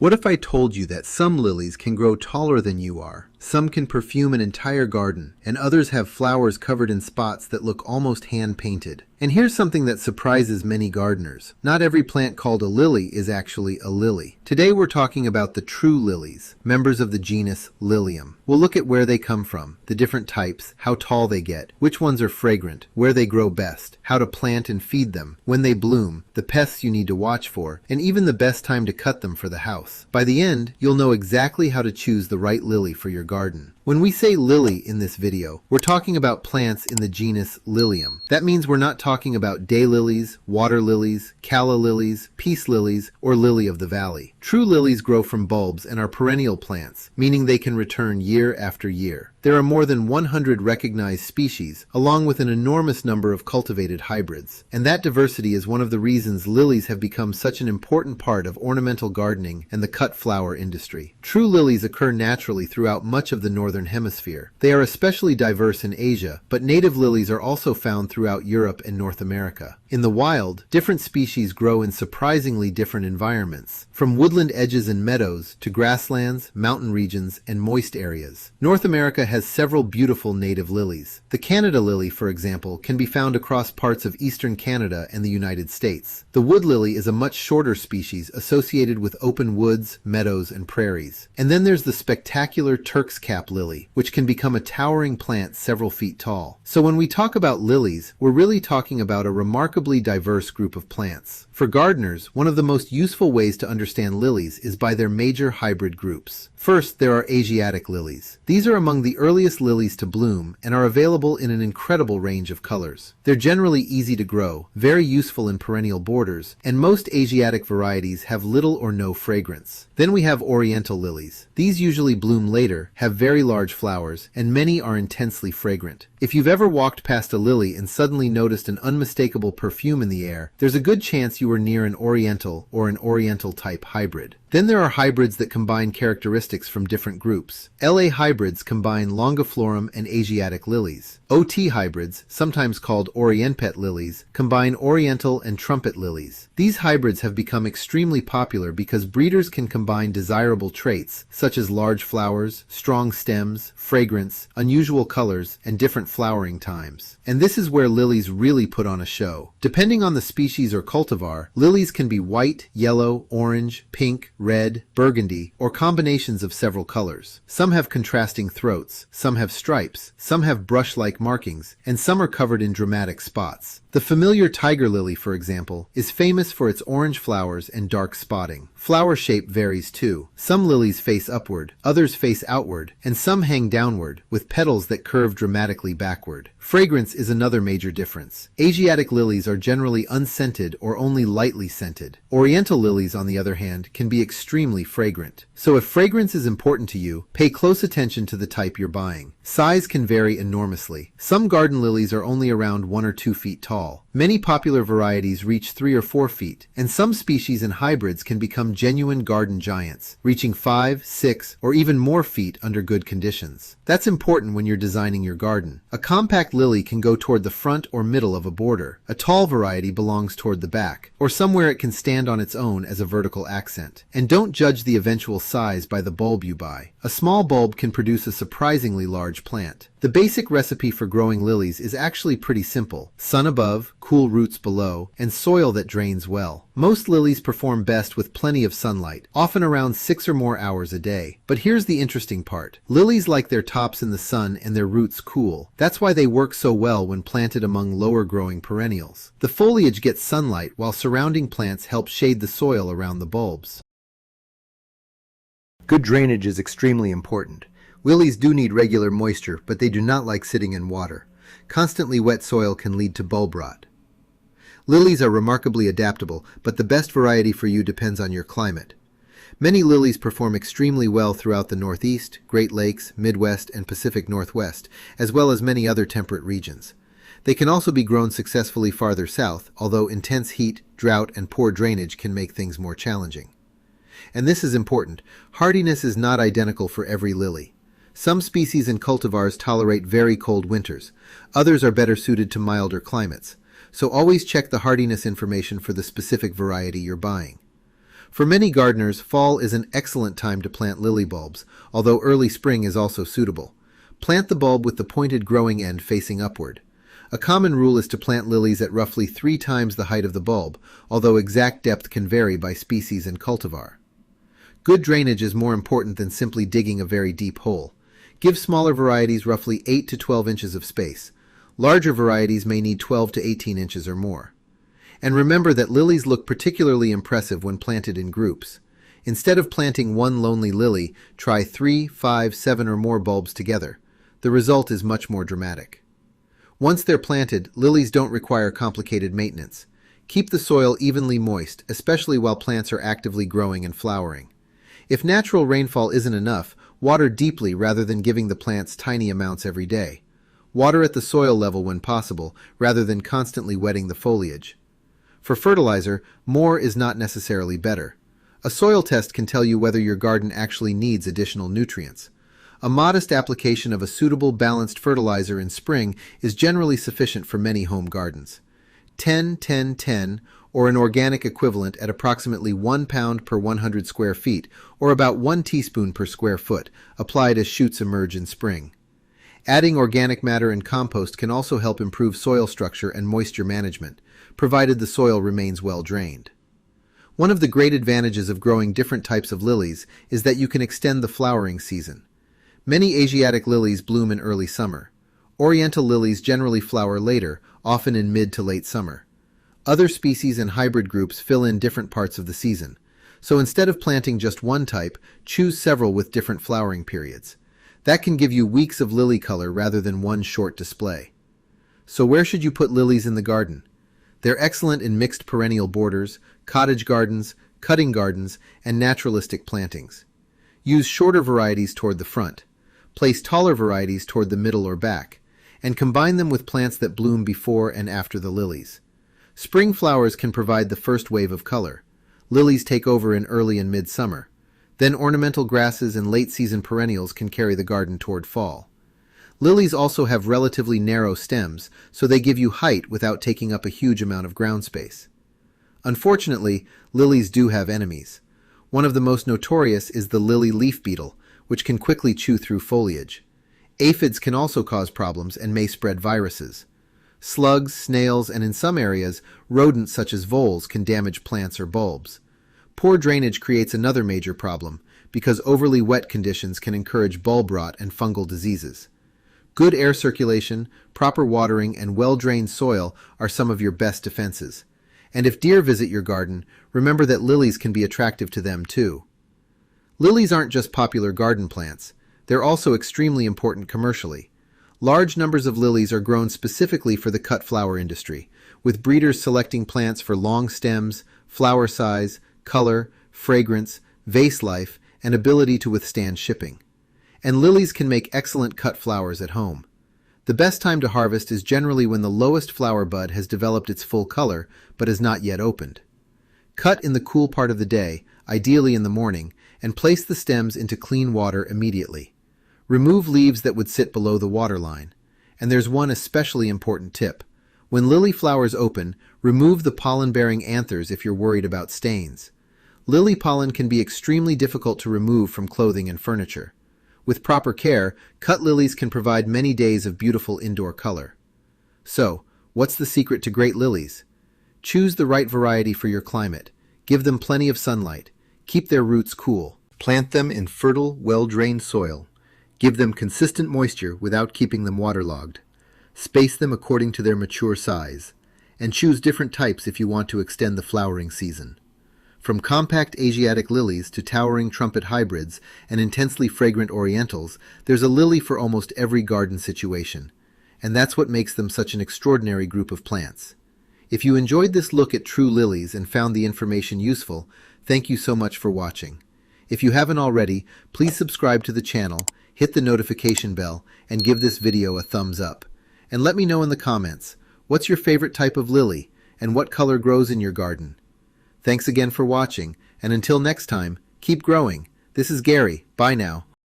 What if I told you that some lilies can grow taller than you are? Some can perfume an entire garden, and others have flowers covered in spots that look almost hand-painted. And here's something that surprises many gardeners. Not every plant called a lily is actually a lily. Today we're talking about the true lilies, members of the genus Lilium. We'll look at where they come from, the different types, how tall they get, which ones are fragrant, where they grow best, how to plant and feed them, when they bloom, the pests you need to watch for, and even the best time to cut them for the house. By the end, you'll know exactly how to choose the right lily for your garden. When we say lily in this video, we're talking about plants in the genus Lilium. That means we're not talking about daylilies, water lilies, calla lilies, peace lilies, or lily of the valley. True lilies grow from bulbs and are perennial plants, meaning they can return year after year. There are more than 100 recognized species, along with an enormous number of cultivated hybrids. And that diversity is one of the reasons lilies have become such an important part of ornamental gardening and the cut flower industry. True lilies occur naturally throughout much of the northern hemisphere. They are especially diverse in Asia, but native lilies are also found throughout Europe and North America. In the wild, different species grow in surprisingly different environments, from woodland edges and meadows to grasslands, mountain regions, and moist areas. North America has several beautiful native lilies. The Canada lily, for example, can be found across parts of eastern Canada and the United States. The wood lily is a much shorter species associated with open woods, meadows, and prairies. And then there's the spectacular Turk's cap lily, which can become a towering plant several feet tall. So when we talk about lilies, we're really talking about a remarkably diverse group of plants. For gardeners, one of the most useful ways to understand lilies is by their major hybrid groups. First, there are Asiatic lilies. These are among the earliest lilies to bloom and are available in an incredible range of colors. They're generally easy to grow, very useful in perennial borders, and most Asiatic varieties have little or no fragrance. Then we have Oriental lilies. These usually bloom later, have very large flowers, and many are intensely fragrant. If you've ever walked past a lily and suddenly noticed an unmistakable perfume in the air, there's a good chance you were near an Oriental or an Oriental type hybrid. Then there are hybrids that combine characteristics from different groups. LA hybrids combine longiflorum and Asiatic lilies. OT hybrids, sometimes called Orienpet lilies, combine Oriental and trumpet lilies. These hybrids have become extremely popular because breeders can combine desirable traits such as large flowers, strong stems, fragrance, unusual colors, and different flowering times. And this is where lilies really put on a show. Depending on the species or cultivar, lilies can be white, yellow, orange, pink, red, burgundy, or combinations of several colors. Some have contrasting throats, some have stripes, some have brush-like markings, and some are covered in dramatic spots. The familiar tiger lily, for example, is famous for its orange flowers and dark spotting. Flower shape varies too. Some lilies face upward, others face outward, and some hang downward, with petals that curve dramatically backward. Fragrance is another major difference. Asiatic lilies are generally unscented or only lightly scented. Oriental lilies, on the other hand, can be extremely fragrant. So if fragrance is important to you, pay close attention to the type you're buying. Size can vary enormously. Some garden lilies are only around 1 or 2 feet tall. Many popular varieties reach 3 or 4 feet, and some species and hybrids can become genuine garden giants, reaching 5, 6, or even more feet under good conditions. That's important when you're designing your garden. A compact lily can go toward the front or middle of a border. A tall variety belongs toward the back, or somewhere it can stand on its own as a vertical accent. And don't judge the eventual size by the bulb you buy. A small bulb can produce a surprisingly large plant. The basic recipe for growing lilies is actually pretty simple. Sun above, cool roots below, and soil that drains well. Most lilies perform best with plenty of sunlight, often around 6 or more hours a day. But here's the interesting part. Lilies like their tops in the sun and their roots cool. That's why they work so well when planted among lower growing perennials. The foliage gets sunlight while surrounding plants help shade the soil around the bulbs. Good drainage is extremely important. Lilies do need regular moisture, but they do not like sitting in water. Constantly wet soil can lead to bulb rot. Lilies are remarkably adaptable, but the best variety for you depends on your climate. Many lilies perform extremely well throughout the Northeast, Great Lakes, Midwest, and Pacific Northwest, as well as many other temperate regions. They can also be grown successfully farther south, although intense heat, drought, and poor drainage can make things more challenging. And this is important. Hardiness is not identical for every lily. Some species and cultivars tolerate very cold winters. Others are better suited to milder climates. So always check the hardiness information for the specific variety you're buying. For many gardeners, fall is an excellent time to plant lily bulbs, although early spring is also suitable. Plant the bulb with the pointed growing end facing upward. A common rule is to plant lilies at roughly 3 times the height of the bulb, although exact depth can vary by species and cultivar. Good drainage is more important than simply digging a very deep hole. Give smaller varieties roughly 8 to 12 inches of space. Larger varieties may need 12 to 18 inches or more. And remember that lilies look particularly impressive when planted in groups. Instead of planting one lonely lily, try 3, 5, 7 or more bulbs together. The result is much more dramatic. Once they're planted, lilies don't require complicated maintenance. Keep the soil evenly moist, especially while plants are actively growing and flowering. If natural rainfall isn't enough, water deeply rather than giving the plants tiny amounts every day. Water at the soil level when possible, rather than constantly wetting the foliage. For fertilizer, more is not necessarily better. A soil test can tell you whether your garden actually needs additional nutrients. A modest application of a suitable balanced fertilizer in spring is generally sufficient for many home gardens. 10-10-10, or an organic equivalent at approximately 1 pound per 100 square feet, or about 1 teaspoon per square foot, applied as shoots emerge in spring. Adding organic matter and compost can also help improve soil structure and moisture management, provided the soil remains well drained. One of the great advantages of growing different types of lilies is that you can extend the flowering season. Many Asiatic lilies bloom in early summer. Oriental lilies generally flower later, often in mid to late summer. Other species and hybrid groups fill in different parts of the season. So instead of planting just one type, choose several with different flowering periods. That can give you weeks of lily color rather than one short display. So where should you put lilies in the garden? They're excellent in mixed perennial borders, cottage gardens, cutting gardens, and naturalistic plantings. Use shorter varieties toward the front. Place taller varieties toward the middle or back, and combine them with plants that bloom before and after the lilies. Spring flowers can provide the first wave of color. Lilies take over in early and mid-summer. Then ornamental grasses and late-season perennials can carry the garden toward fall. Lilies also have relatively narrow stems, so they give you height without taking up a huge amount of ground space. Unfortunately, lilies do have enemies. One of the most notorious is the lily leaf beetle, which can quickly chew through foliage. Aphids can also cause problems and may spread viruses. Slugs, snails, and in some areas, rodents such as voles can damage plants or bulbs. Poor drainage creates another major problem, because overly wet conditions can encourage bulb rot and fungal diseases. Good air circulation, proper watering, and well-drained soil are some of your best defenses. And if deer visit your garden, remember that lilies can be attractive to them too. Lilies aren't just popular garden plants. They're also extremely important commercially. Large numbers of lilies are grown specifically for the cut flower industry, with breeders selecting plants for long stems, flower size, color, fragrance, vase life, and ability to withstand shipping. And lilies can make excellent cut flowers at home. The best time to harvest is generally when the lowest flower bud has developed its full color but has not yet opened. Cut in the cool part of the day, ideally in the morning, and place the stems into clean water immediately. Remove leaves that would sit below the waterline. And there's one especially important tip. When lily flowers open, remove the pollen-bearing anthers if you're worried about stains. Lily pollen can be extremely difficult to remove from clothing and furniture. With proper care, cut lilies can provide many days of beautiful indoor color. So, what's the secret to great lilies? Choose the right variety for your climate. Give them plenty of sunlight. Keep their roots cool. Plant them in fertile, well-drained soil. Give them consistent moisture without keeping them waterlogged. Space them according to their mature size. And choose different types if you want to extend the flowering season. From compact Asiatic lilies to towering trumpet hybrids and intensely fragrant Orientals, there's a lily for almost every garden situation. And that's what makes them such an extraordinary group of plants. If you enjoyed this look at true lilies and found the information useful, thank you so much for watching. If you haven't already, please subscribe to the channel, hit the notification bell, and give this video a thumbs up. And let me know in the comments, what's your favorite type of lily, and what color grows in your garden? Thanks again for watching, and until next time, keep growing. This is Gary. Bye now.